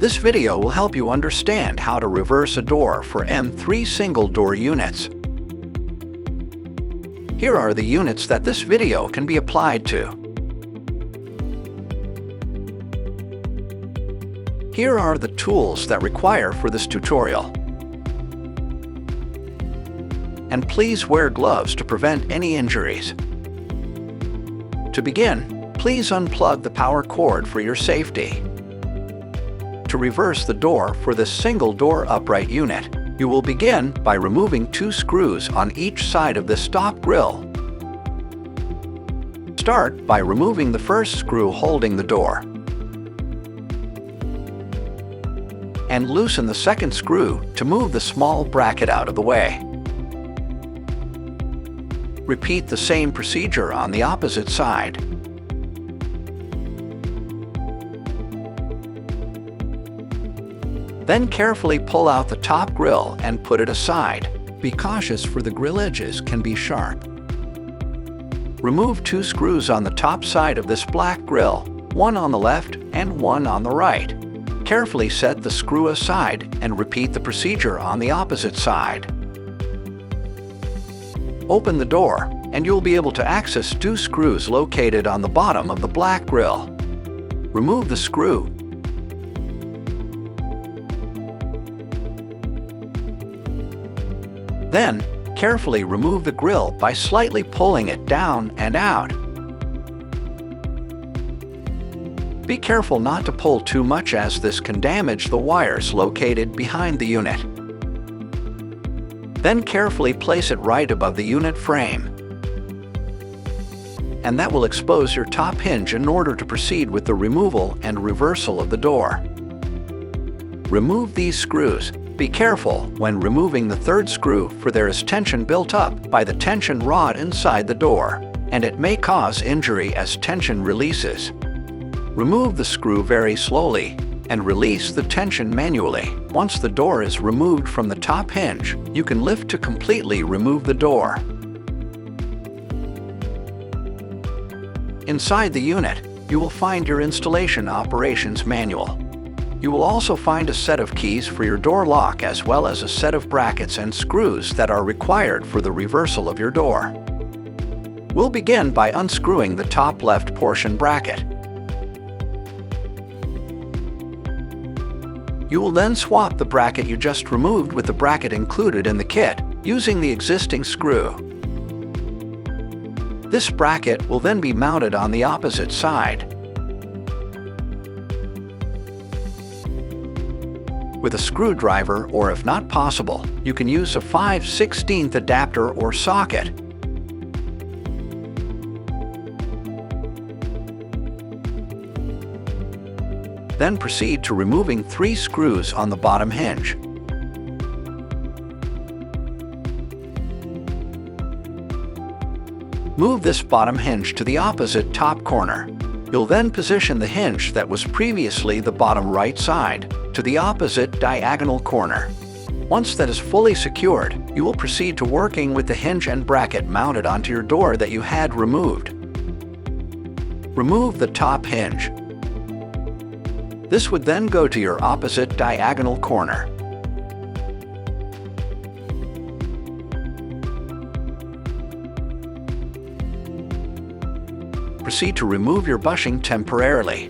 This video will help you understand how to reverse a door for M3 single-door units. Here are the units that this video can be applied to. Here are the tools that require for this tutorial. And please wear gloves to prevent any injuries. To begin, please unplug the power cord for your safety. To reverse the door for this single-door upright unit, you will begin by removing 2 screws on each side of the stop grille. Start by removing the first screw holding the door. And loosen the second screw to move the small bracket out of the way. Repeat the same procedure on the opposite side. Then carefully pull out the top grille and put it aside. Be cautious, for the grille edges can be sharp. Remove 2 screws on the top side of this black grille, one on the left and one on the right. Carefully set the screw aside and repeat the procedure on the opposite side. Open the door, and you'll be able to access 2 screws located on the bottom of the black grille. Remove the screw. Then, carefully remove the grille by slightly pulling it down and out. Be careful not to pull too much, as this can damage the wires located behind the unit. Then carefully place it right above the unit frame. And that will expose your top hinge in order to proceed with the removal and reversal of the door. Remove these screws. Be careful when removing the 3rd screw, for there is tension built up by the tension rod inside the door, and it may cause injury as tension releases. Remove the screw very slowly and release the tension manually. Once the door is removed from the top hinge, you can lift to completely remove the door. Inside the unit, you will find your installation operations manual. You will also find a set of keys for your door lock, as well as a set of brackets and screws that are required for the reversal of your door. We'll begin by unscrewing the top left portion bracket. You will then swap the bracket you just removed with the bracket included in the kit, using the existing screw. This bracket will then be mounted on the opposite side. With a screwdriver, or if not possible, you can use a 5/16 adapter or socket. Then proceed to removing 3 screws on the bottom hinge. Move this bottom hinge to the opposite top corner. You'll then position the hinge that was previously the bottom right side to the opposite diagonal corner. Once that is fully secured, you will proceed to working with the hinge and bracket mounted onto your door that you had removed. Remove the top hinge. This would then go to your opposite diagonal corner. Proceed to remove your bushing temporarily.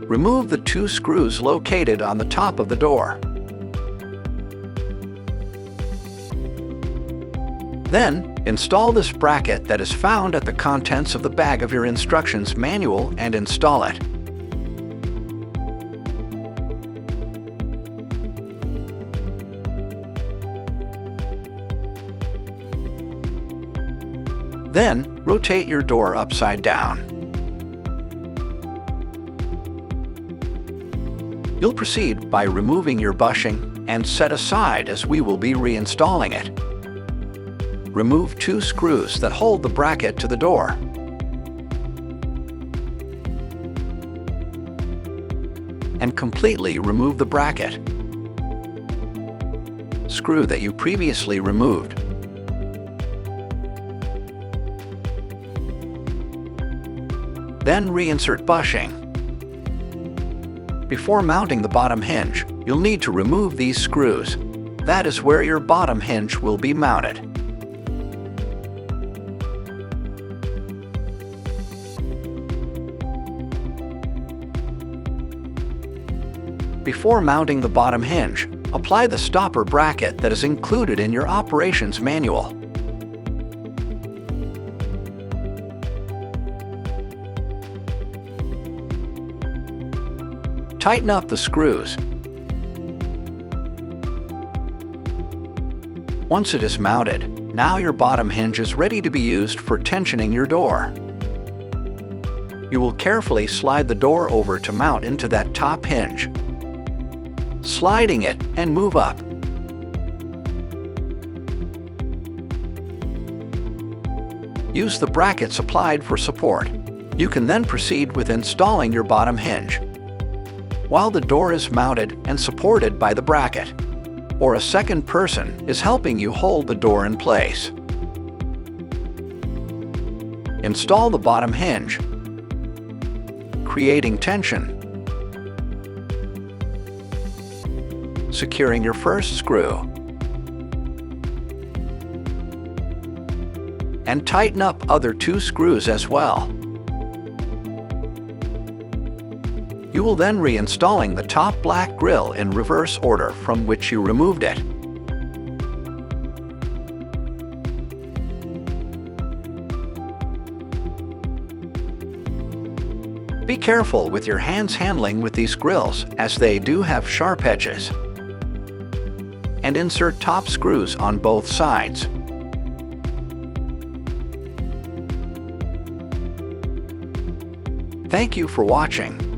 Remove the 2 screws located on the top of the door. Then, install this bracket that is found at the contents of the bag of your instructions manual and install it. Then, rotate your door upside down. You'll proceed by removing your bushing and set aside, as we will be reinstalling it. Remove 2 screws that hold the bracket to the door. And completely remove the bracket. Screw that you previously removed. Then reinsert bushing. Before mounting the bottom hinge, you'll need to remove these screws. That is where your bottom hinge will be mounted. Before mounting the bottom hinge, apply the stopper bracket that is included in your operations manual. Tighten up the screws. Once it is mounted, now your bottom hinge is ready to be used for tensioning your door. You will carefully slide the door over to mount into that top hinge. Sliding it and move up. Use the brackets applied for support. You can then proceed with installing your bottom hinge while the door is mounted and supported by the bracket, or a second person is helping you hold the door in place. Install the bottom hinge, creating tension, securing your first screw, and tighten up other 2 screws as well. You will then reinstalling the top black grille in reverse order from which you removed it. Be careful with your hands handling with these grilles, as they do have sharp edges. And insert top screws on both sides. Thank you for watching.